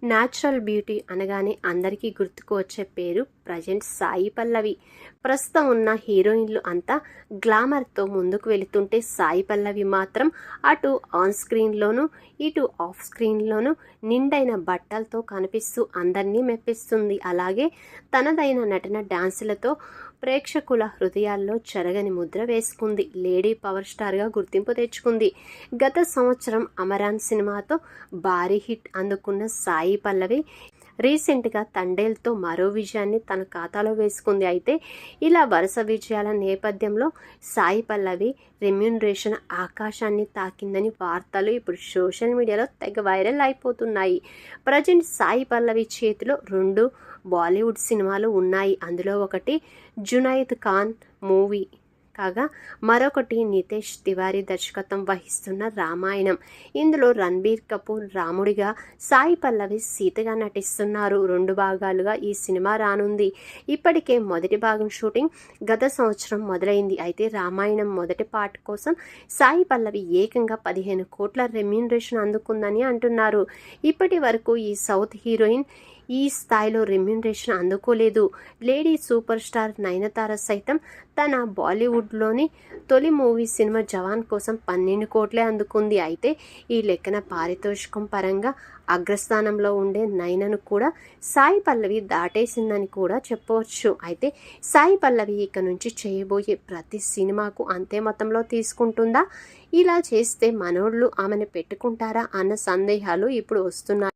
Natural beauty అనగానే అందరికీ గుర్తుకు వచ్చే పేరు ప్రజెంట్ సాయి పల్లవి. ప్రస్తుతం ఉన్న హీరోయిన్లు అంతా గ్లామర్తో ముందుకు వెళుతుంటే సాయి పల్లవి మాత్రం అటు ఆన్ స్క్రీన్లోనూ ఇటు ఆఫ్ స్క్రీన్లోనూ నిండైన బట్టలతో కనిపిస్తూ అందరినీ మెప్పిస్తుంది. అలాగే తనదైన నటన డాన్సులతో ప్రేక్షకుల హృదయాల్లో చెరగని ముద్ర వేసుకుంది. లేడీ పవర్ స్టార్గా గుర్తింపు తెచ్చుకుంది. గత సంవత్సరం అమరాన్ సినిమాతో భారీ హిట్ అందుకున్న సాయి పల్లవి రీసెంట్గా తండేల్తో మరో విజయాన్ని తన ఖాతాలో వేసుకుంది. అయితే ఇలా వరుస విజయాల నేపథ్యంలో సాయి పల్లవి రెమ్యూనరేషన్ ఆకాశాన్ని తాకిందని వార్తలు ఇప్పుడు సోషల్ మీడియాలో తెగ వైరల్ అయిపోతున్నాయి. ప్రజెంట్ సాయి పల్లవి చేతిలో 2 బాలీవుడ్ సినిమాలు ఉన్నాయి. అందులో ఒకటి జునైద్ ఖాన్ మూవీ కాగా మరొకటి నితేష్ తివారీ దర్శకత్వం వహిస్తున్న రామాయణం. ఇందులో రణబీర్ కపూర్ రాముడిగా, సాయి పల్లవి సీతగా నటిస్తున్నారు. 2 భాగాలుగా ఈ సినిమా రానుంది. ఇప్పటికే మొదటి భాగం షూటింగ్ గత సంవత్సరం మొదలైంది. అయితే రామాయణం మొదటి పార్ట్ కోసం సాయి పల్లవి ఏకంగా 15 కోట్ల రెమ్యూనరేషన్ అందుకుందని అంటున్నారు. ఇప్పటి వరకు ఈ సౌత్ హీరోయిన్ ఈ స్థాయిలో రెమ్యూనరేషన్ అందుకోలేదు. లేడీ సూపర్ స్టార్ నయనతార సైతం తన బాలీవుడ్లోని తొలి మూవీ సినిమా జవాన్ కోసం 12 కోట్లే అందుకుంది. అయితే ఈ లెక్కన పారితోషికం పరంగా అగ్రస్థానంలో ఉండే నయనను కూడా సాయి పల్లవి దాటేసిందని కూడా చెప్పవచ్చు. అయితే సాయి పల్లవి ఇక నుంచి చేయబోయే ప్రతి సినిమాకు అంతే మొత్తంలో తీసుకుంటుందా? ఇలా చేస్తే మనోళ్ళు ఆమెను పెట్టుకుంటారా అన్న సందేహాలు ఇప్పుడు వస్తున్నాయి.